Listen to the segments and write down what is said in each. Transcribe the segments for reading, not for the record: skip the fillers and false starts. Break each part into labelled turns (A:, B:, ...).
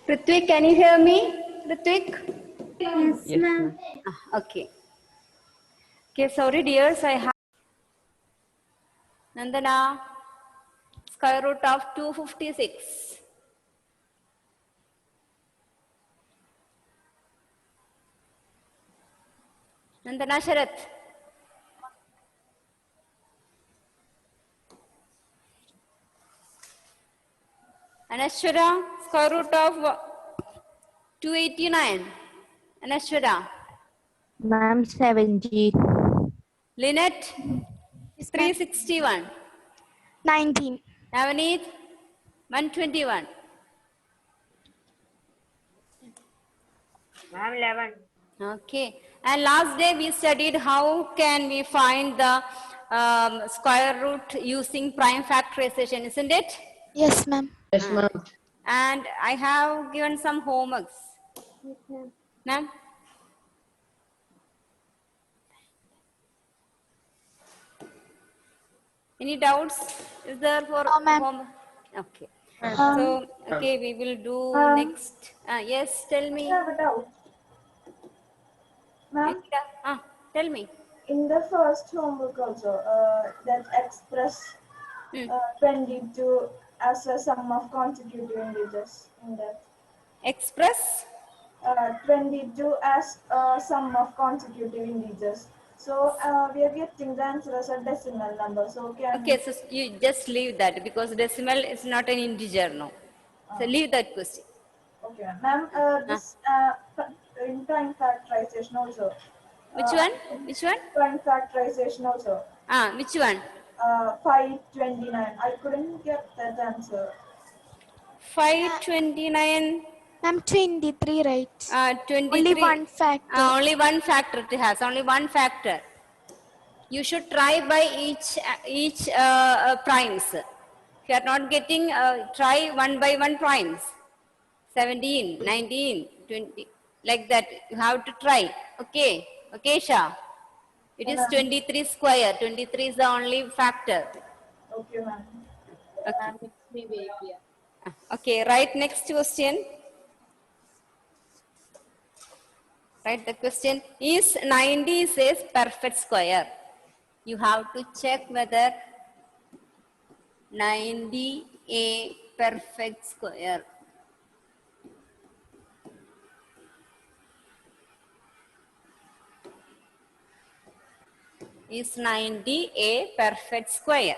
A: Ritwik, can you hear me? Ritwik?
B: Yes, ma'am.
A: Okay. Okay, sorry dears, I have Nandana, square root of 256. Nandana Sharath. Anashwara, square root of 289. Anashwara.
B: Ma'am, 70.
A: Lynette,
C: Yes, ma'am.
A: 361.
C: 19.
A: Navaneet, 121.
D: Ma'am, 11.
A: Okay. And last day we studied how can we find the square root using prime factorization, isn't it?
C: Yes, ma'am.
B: Yes, ma'am.
A: And I have given some homeworks. Ma'am? Any doubts? Is there for
C: No, ma'am.
A: homework? Okay.
C: Um,
A: So, okay, we will do next. Yes, tell me.
E: I have a doubt. Ma'am,
A: Nikita, tell me.
E: in the first homework also, that express
A: Hmm.
E: 22 as a sum of consecutive integers in that.
A: Express.
E: 22 as a sum of consecutive integers. So we are getting the answer as a decimal number. So can
A: Okay, so you just leave that because decimal is not an integer now. So leave that question.
E: okay, ma'am. This in prime factorization also.
A: Which one? Which one?
E: Prime factorization also.
A: Which one?
E: 529. I couldn't get that answer.
A: 529.
C: ma'am, 23, right?
A: 23.
C: Only one factor.
A: Only one factor it has. Only one factor. You should try by each primes. If you are not getting, try one by one primes. 17, 19, 20, like that. You have to try. Okay. Okay, Shah. It is 23 square. 23 is the only factor.
E: Okay, ma'am.
A: Okay, write next question. Right, the question is 90 says perfect square. You have to check whether 90 a perfect square. Is 90 a perfect square?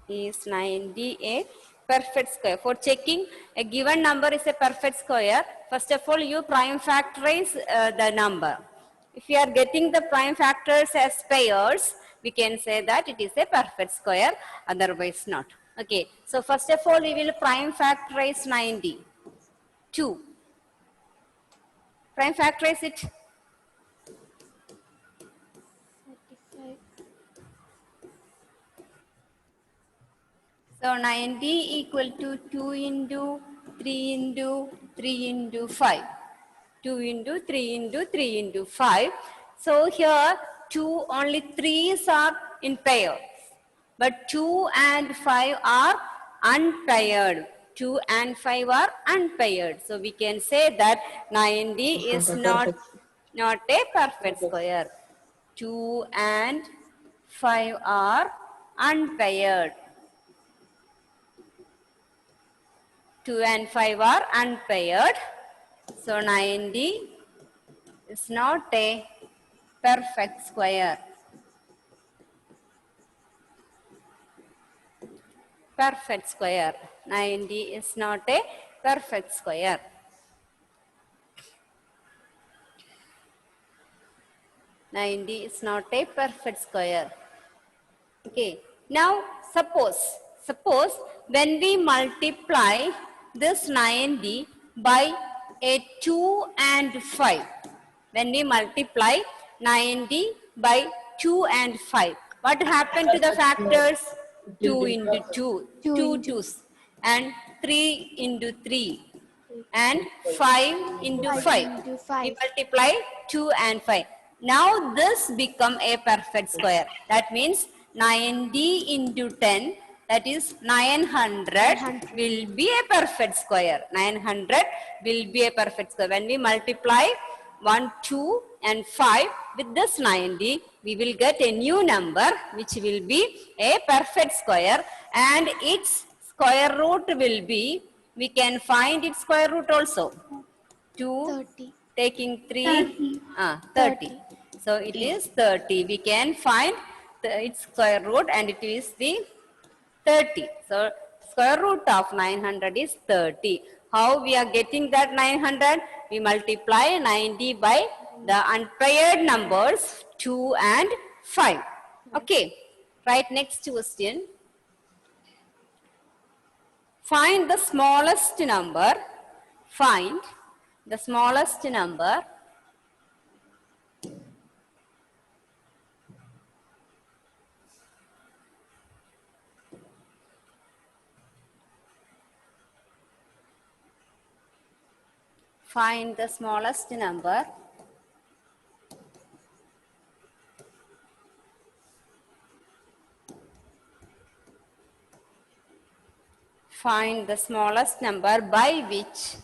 A: Is 90 a perfect square? For checking a given number is a perfect square, first of all you prime factorize the number. If you are getting the prime factors as pairs, we can say that it is a perfect square, otherwise not. Okay, so first of all we will prime factorize 90. 2. Prime factorize it.
C: 35.
A: So 90 equal to 2 into 3 into 3 into 5. 2 into 3 into 3 into 5. So here only 3's are in pairs. But 2 and 5 are unpaired. 2 and 5 are unpaired. So we can say that 90 is not a perfect square. 2 and 5 are unpaired. 2 and 5 are unpaired. So 90 is not a perfect square. Perfect square. 90 is not a perfect square. Is not a perfect square. Okay. Now suppose when we multiply this 90 by a 2 and 5. When we multiply 90 by 2 and 5. What happened to the factors? 2 into 2. 2 twos. And 3 into 3. And 5 into 5.
C: 5 into
A: We
C: 5.
A: multiply 2 and 5. Now this become a perfect square. That means 90 into 10 That is 900 will be a perfect square. 900 will be a perfect square. When we multiply 1, 2 and 5 with this 90, we will get a new number which will be a perfect square, and its square root will be, we can find its square root also. 2
C: 30.
A: taking 3, 30. So it is 30. We can find its square root and it is the 30. So square root of 900 is 30. How we are getting that 900? We multiply 90 by the unpaired numbers 2 and 5. Okay. Right, next question. Find the smallest number. Find the smallest number find the smallest number find the smallest number by which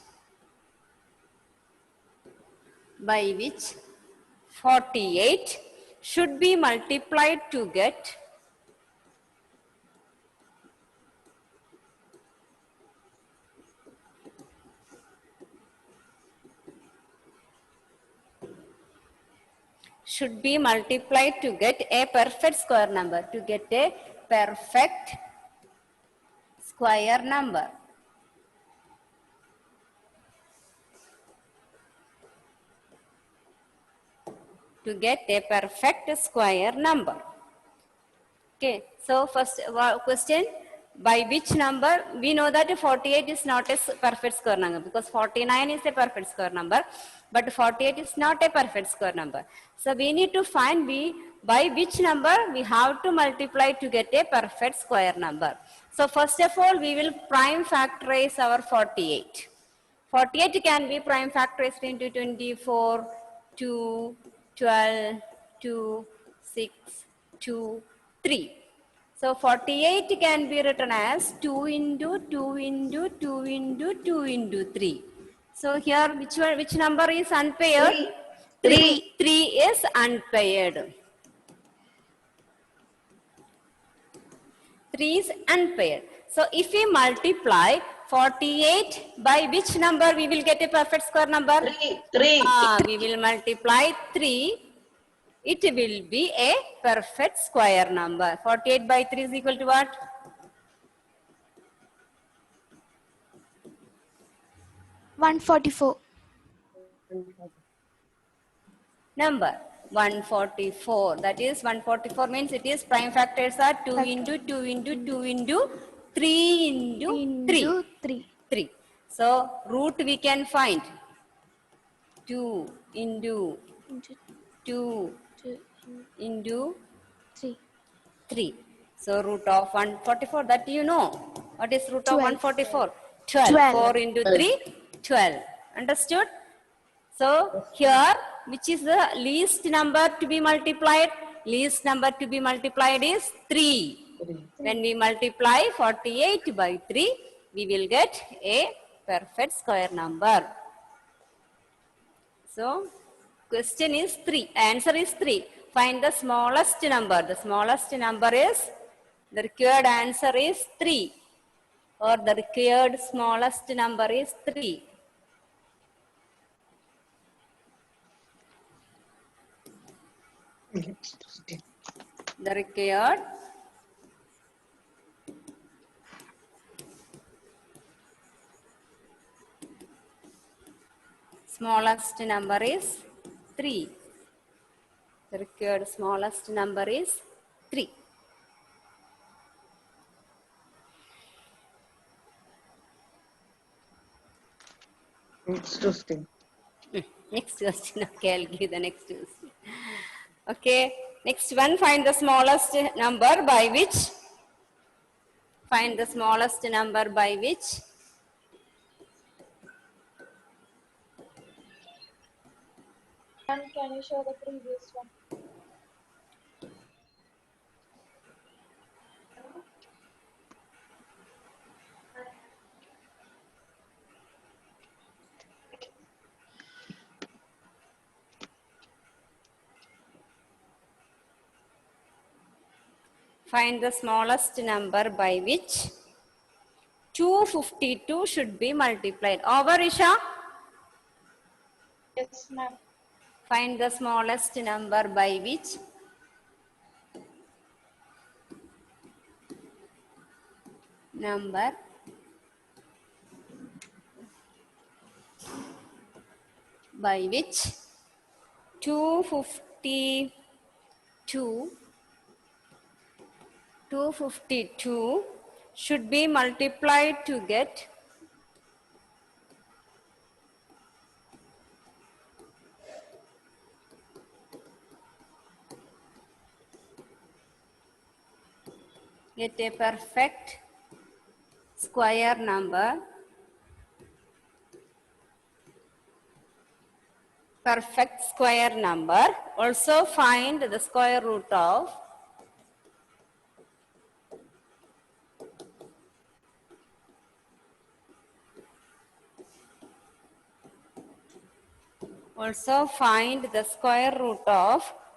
A: 48 should be multiplied to get a perfect square number, to get a perfect square number. To get a perfect square number. Okay, so first question, by which number? We know that 48 is not a perfect square number because 49 is a perfect square number, but 48 is not a perfect square number. So we need to find by which number we have to multiply to get a perfect square number. So first of all, we will prime factorize our 48. 48 can be prime factorized into 24, 2, 12, 2, 6, 2, 3. So 48 can be written as 2 into 2 into 2 into 2 into 3. So here which number is unpaired? 3. 3 is unpaired. 3 is unpaired. So if we multiply 48 by which number we will get a perfect square number?
D: 3.
A: We will multiply 3. It will be a perfect square number. 48 by 3 is equal to what?
C: $144.
A: Number 144. That is 144 means it is prime factors are 2 into 2 into 2 into 3 into 3. 3. So root we can find 2 into 2 into 3. So root of 144, that you know. What is root of 144? 12. 4 into 3, 12. Understood? So here, which is the least number to be multiplied? Least number to be multiplied is 3. When we multiply 48 by 3, we will get a perfect square number. So question is 3. Answer is 3. Find the smallest number. The smallest number is, the required answer is 3. Or the required smallest number is 3. The required smallest number is 3. The required smallest number is 3.
D: Next question.
A: Next question. Okay, I'll give the next question. Okay, next one, find the smallest number by which. Find the smallest number by which.
E: And can you show the previous one?
A: Find the smallest number by which 252 should be multiplied. Over, Isha.
E: Yes, ma'am.
A: Find the smallest number by which number 252 should be multiplied to get a perfect square number. Perfect square number. Also find the square root of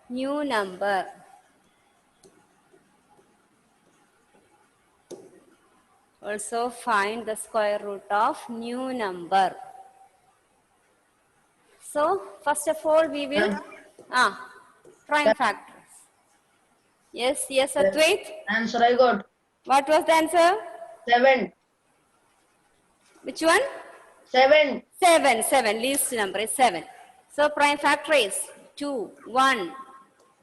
A: new number. Also find the square root of new number. So first of all we will prime factors. Yes, Advait.
D: Answer I got.
A: What was the answer?
D: 7.
A: Which one?
D: 7.
A: 7. Least number is 7. So prime factor is 2, 1,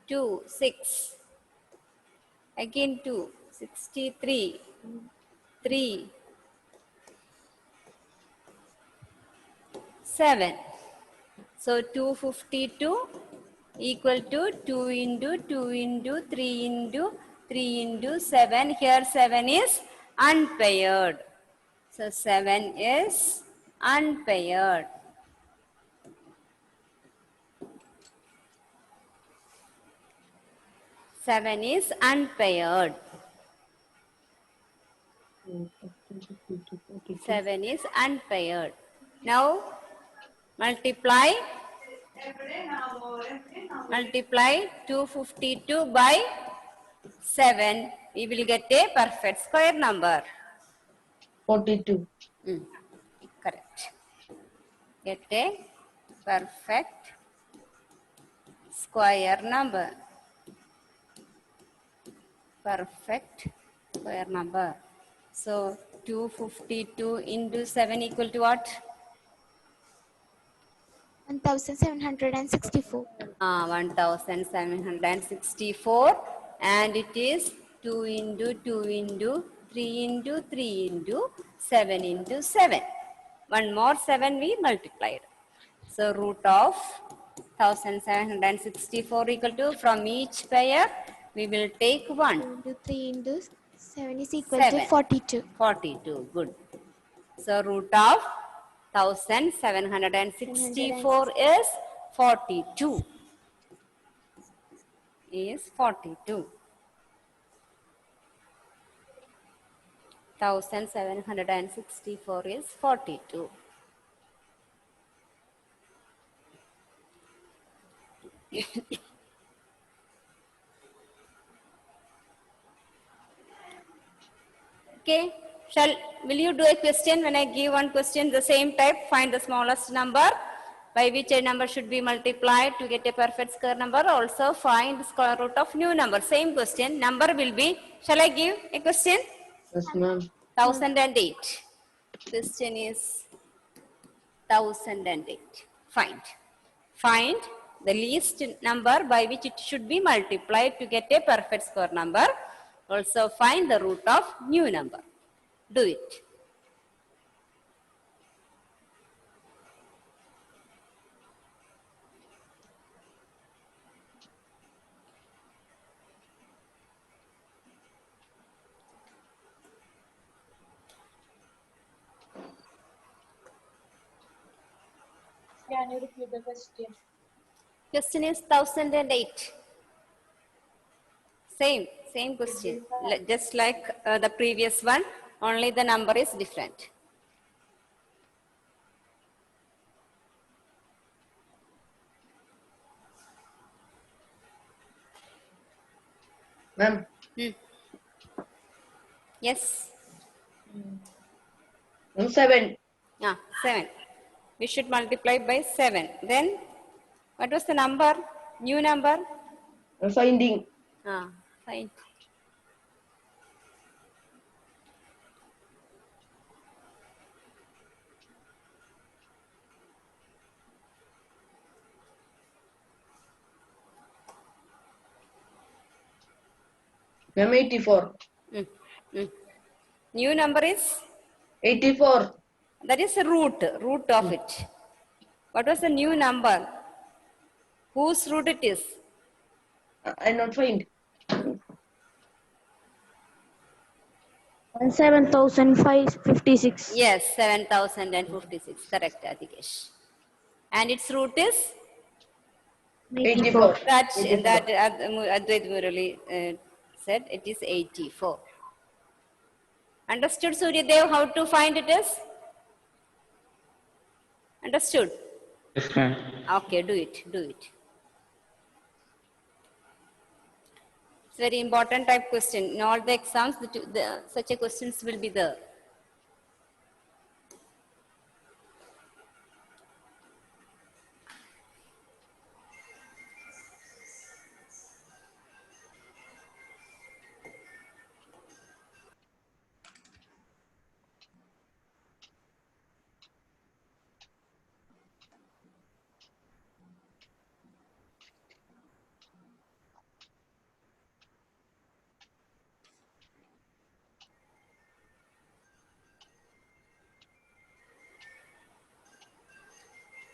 A: 2, 6. Again 2, 63, 3, 7. So 252 equal to 2 into 2 into 3 into 3 into 7. Here 7 is unpaired. So 7 is unpaired. Seven is unpaired. 7 is unpaired. Now multiply 252 by 7. We will get a perfect square number.
D: 42.
A: Correct. Get a perfect square number. Perfect square number. So 252 into 7 equal to what?
C: 1764.
A: 1764, and it is 2 into 2 into 3 into 3 into 7 into 7. One more 7 we multiplied. So root of 1764 equal to, from each pair we will take 1.
C: 2 into 3 into 7 is equal
A: 7.
C: to 42.
A: 42, good. So root of 1764 is 42. Is 42. 1764 is 42. Okay, will you do a question when I give one question the same type? Find the smallest number by which a number should be multiplied to get a perfect square number. Also find the square root of new number. Same question. Number will be, shall I give a question?
D: Yes, ma'am.
A: 1008. Question is 1008. Find the least number by which it should be multiplied to get a perfect square number. Also find the root of new number. Do it.
E: Can you repeat the question?
A: Question is 1008. Same question. Just like the previous one, only the number is different.
D: Ma'am,
A: Yes.
D: 7.
A: 7. We should multiply by 7. Then, what was the number? New number?
D: Finding.
A: Fine.
D: Ma'am, 84.
A: Mm, mm. New number is?
D: 84.
A: That is the root of it. What was the new number? Whose root it is?
D: I not find.
B: 7,556.
A: Yes, 7,056. Correct, Adhikesh. And its root is?
D: 84.
A: That
D: 84.
A: Advait Murali said it is 84. Understood, Suryadev, how to find it is? Understood?
F: Yes, ma'am.
A: Okay, do it. It's very important type question. In all the exams, such a questions will be there.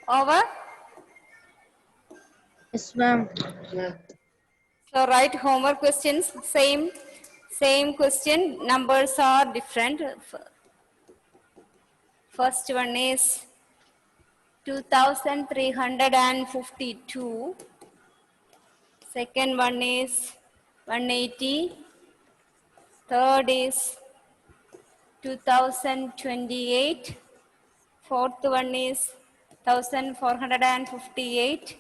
A: Over?
B: Yes, ma'am.
D: Ma'am.
A: So write homework questions, same question, numbers are different. First one is 2,352. Second one is 180. Third is 2028. Fourth one is 1,458.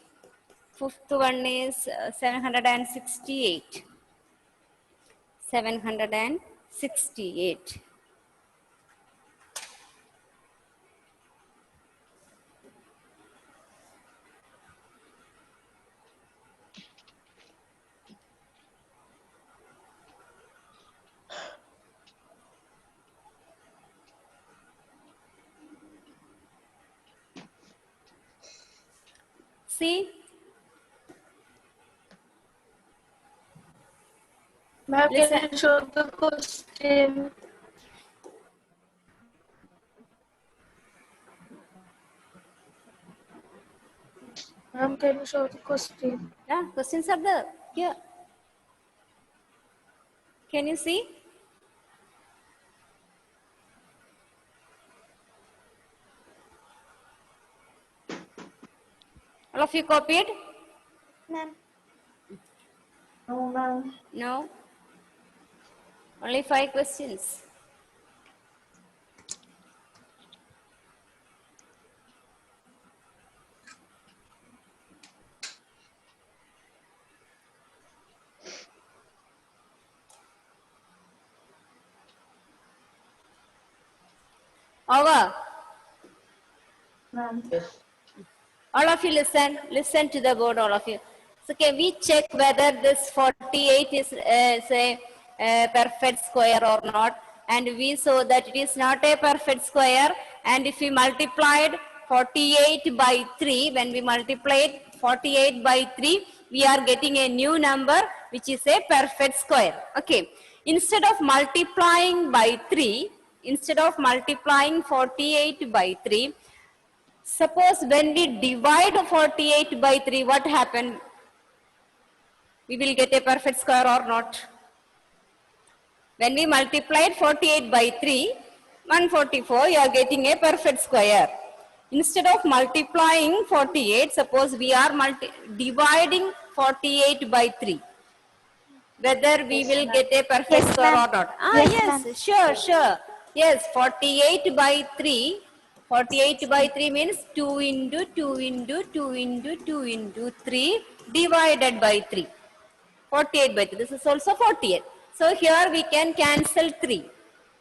A: Fifth one is 768. 768. See?
B: Ma'am,
A: Listen.
B: can you show the question? Ma'am, can you show the question?
A: Yeah, questions are there. Here. Can you see? All of you copied?
C: Ma'am.
E: No, ma'am.
A: No? Only 5 questions. Over.
E: Ma'am.
D: Yes.
A: All of you listen to the board, all of you. So can we check whether this 48 is say a perfect square or not? And we saw that it is not a perfect square. And if we multiplied 48 by 3, when we multiplied 48 by 3, we are getting a new number which is a perfect square. Okay. Instead of multiplying by 3, instead of multiplying 48 by 3, suppose when we divide 48 by 3, what happened? We will get a perfect square or not? When we multiplied 48 by 3, 144, you are getting a perfect square. Instead of multiplying 48, suppose we are dividing 48 by 3. Whether we will get a perfect
C: Yes,
A: square
C: ma'am.
A: or not.
C: Yes,
A: Yes,
C: ma'am.
A: sure. Yes, 48 by 3. 48 by 3 means 2 into 2 into 2 into 2 into 3 divided by 3. 48 by 3. This is also 48. So here we can cancel 3.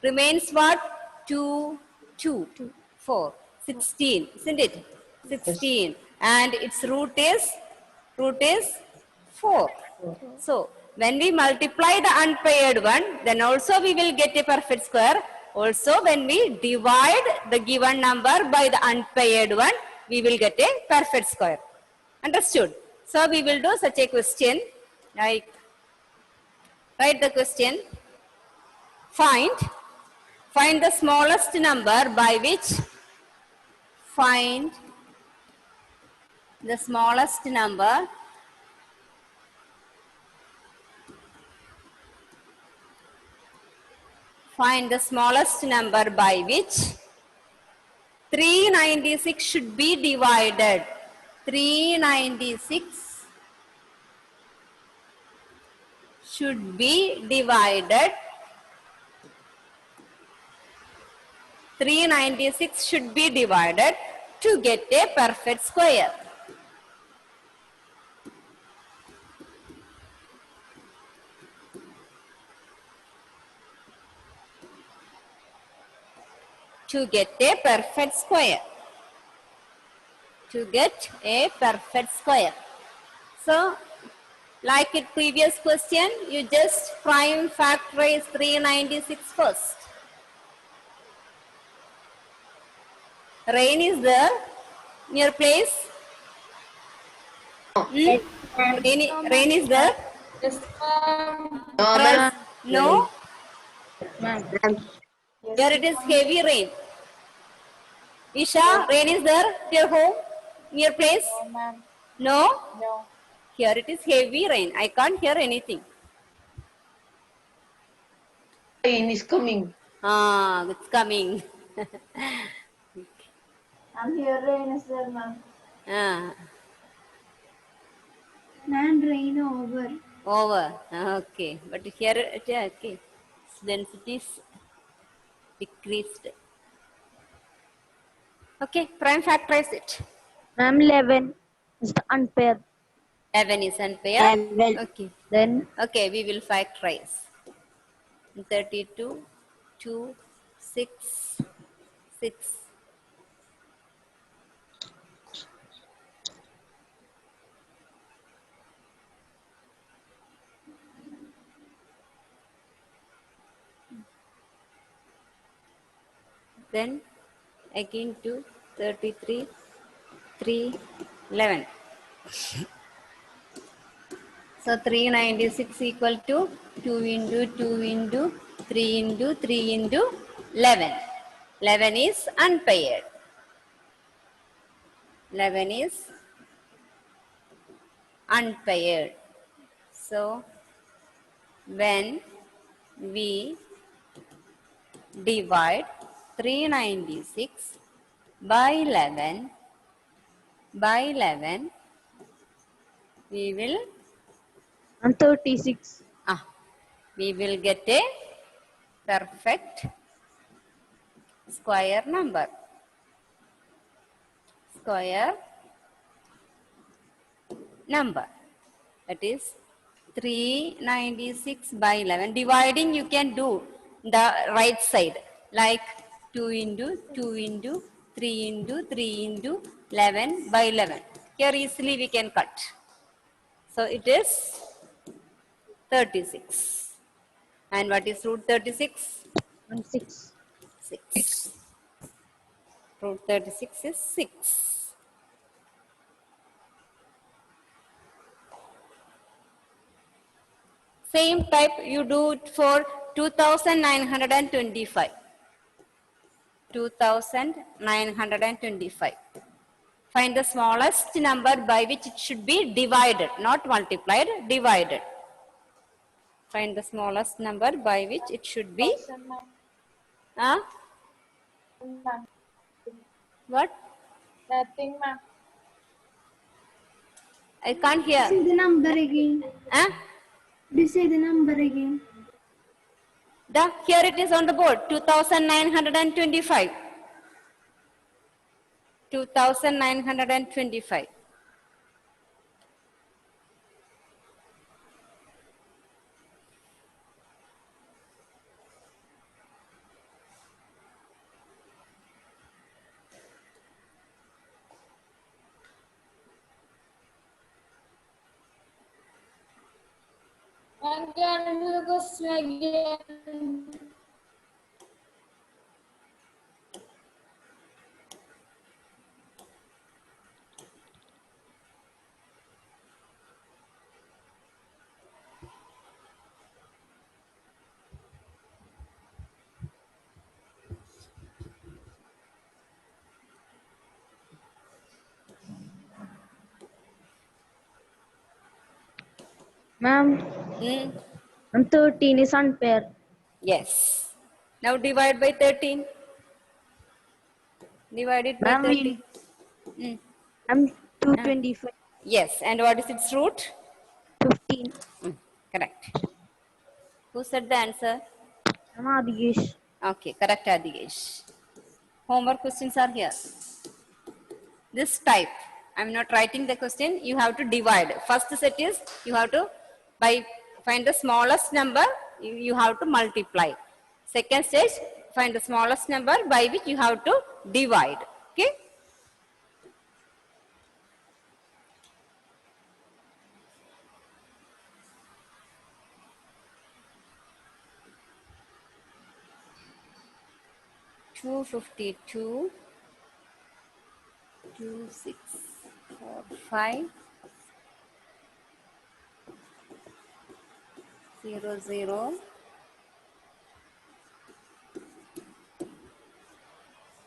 A: Remains what? 2, 2, 4, 16, isn't it? 16. And its root is 4. So, when we multiply the unpaired one, then also we will get a perfect square. Also, when we divide the given number by the unpaired one, we will get a perfect square. Understood? So, we will do such a question. Like, write the question. Find the smallest number by which find the smallest number by which 396 should be divided. 396 should be divided. 396 should be divided to get a perfect square. To get a perfect square. To get a perfect square. So, like in previous question, you just prime factorize 396 first. Rain is there in your place? Rain is there?
D: No,
A: Press
D: ma'am.
A: no.
D: Ma'am.
A: Here it is heavy rain. Isha, rain is there at your home? In your place?
B: No, ma'am.
A: No?
B: No.
A: Here it is heavy rain. I can't hear anything.
D: Rain is coming.
A: Ah, it's coming.
E: And here rain is there, ma'am.
A: Ah,
C: And rain over.
A: over. Okay. But here, okay. Density is decreased. Okay, prime factorize it.
B: Ma'am, 11 is the unpaired.
A: 11 is unpaired.
B: 11.
A: Okay.
B: Then
A: Okay, we will factorize. 32, 2, 6, 6. Then again 2, 33, 3, 11. So 396 equal to 2 into 2 into 3 into 3 into 11. 11 is unpaired. 11 is unpaired. So when we divide 396 by 11, we will
B: and 36.
A: we will get a perfect square number. Square number. That is 396 by 11. Dividing you can do the right side, like 2 into 2 into 3 into 3 into 11 by 11. Here easily we can cut. So it is 36. And what is root 36?
B: And 6.
A: 6. Root 36 is 6. Same type you do it for 2925. 2925. Find the smallest number by which it should be divided, not multiplied, divided. Find the smallest number by which it should be. What?
B: Nothing, ma'am.
A: I can't hear.
C: Say the number again. Say the number again.
A: Here it is on the board, 2925. 2925.
D: Again, the question again.
C: Ma'am,
A: Hmm?
C: 13 is unfair.
A: Yes. Now divide by 13. Divide it by
C: Ma'am,
A: 13. Hmm.
C: I'm 225,
A: Yes. And what is its root?
C: 15.
A: Correct. Who said the answer?
C: I'm Adigesh.
A: Okay, correct, Adigesh. Homework questions are here. This type, I'm not writing the question, you have to divide. First set is, you have to, by find the smallest number, you have to multiply. Second stage, find the smallest number by which you have to divide. Okay? Two 52, 2, 6, 4, 5, 0, 0.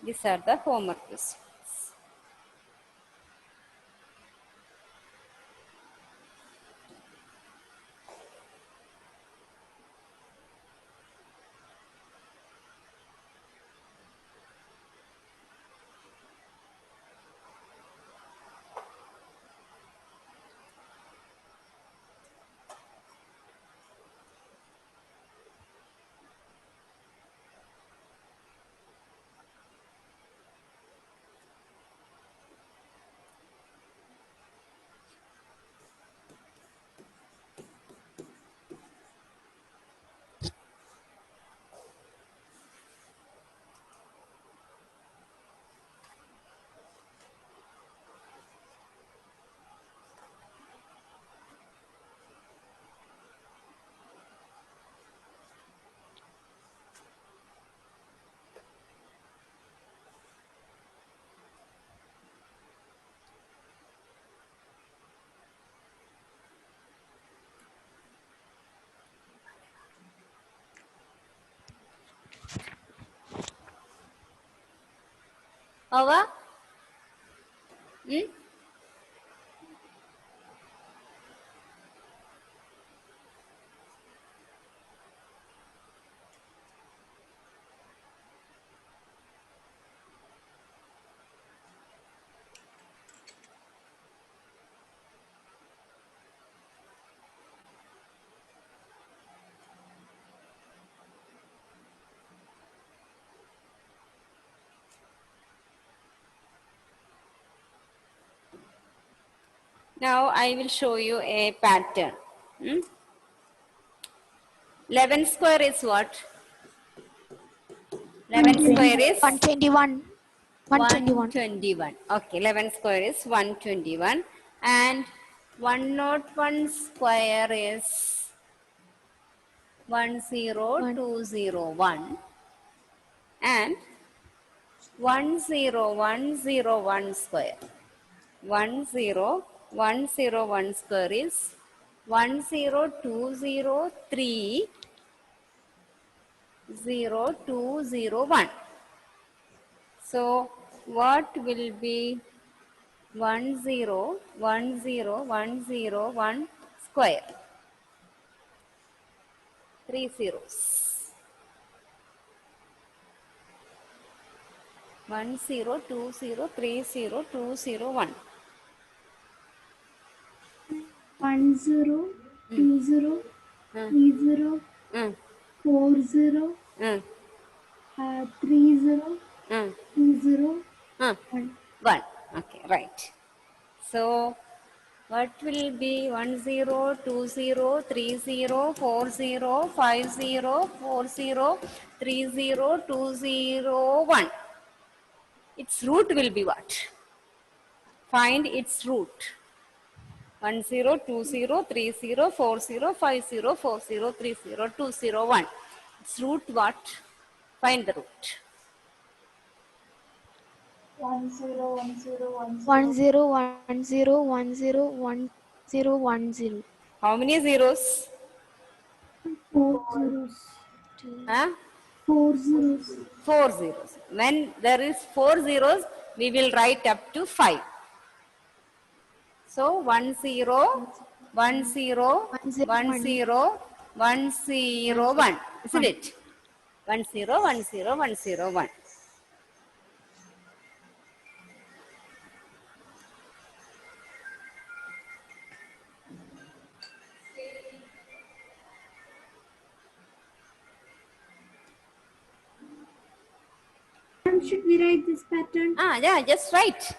A: These are the homework questions. Over? Hmm? Now I will show you a pattern. 11 square is what? 11 square is
B: 121.
A: 121. Okay, 11 square is 121. And 101 square is 10201. And 10101 square. 10101 square is 102030201. So what will be 1010101 square? 3 zeros. 102030201.
C: 10, 20,
A: Mm,
C: 30,
A: mm,
C: 40,
A: mm,
C: 30,
A: mm,
C: 20,
A: mm.
C: 1.
A: 1. Okay, right. So what will be 10, 20, 30, 40, 50, 30, 20, Its root will be what? Find its root. 1 0 2 0 3 0 4 0 5 0 4 0 3 0 2 0 1. Its root what? Find the root.
E: 1 0 1 0 1
B: 1
E: 0.
B: 0 1 0 1 0 1 0 1 0.
A: How many zeros?
C: 4 zeros.
A: Huh?
C: 4 zeros.
A: 4 zeros. When there is 4 zeros, we will write up to 5. So 1 0 1 0
B: 1 0
A: 1
B: 1
A: 0 1 0 1. Isn't it? 1 0 1 0 1 0 1.
C: Ma'am, should we write this pattern?
A: Yeah, just write.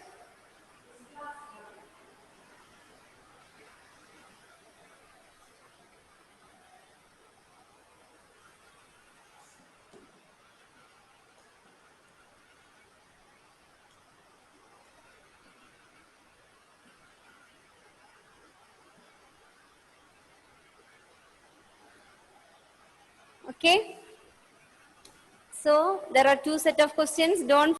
A: Okay. So there are two set of questions. Don't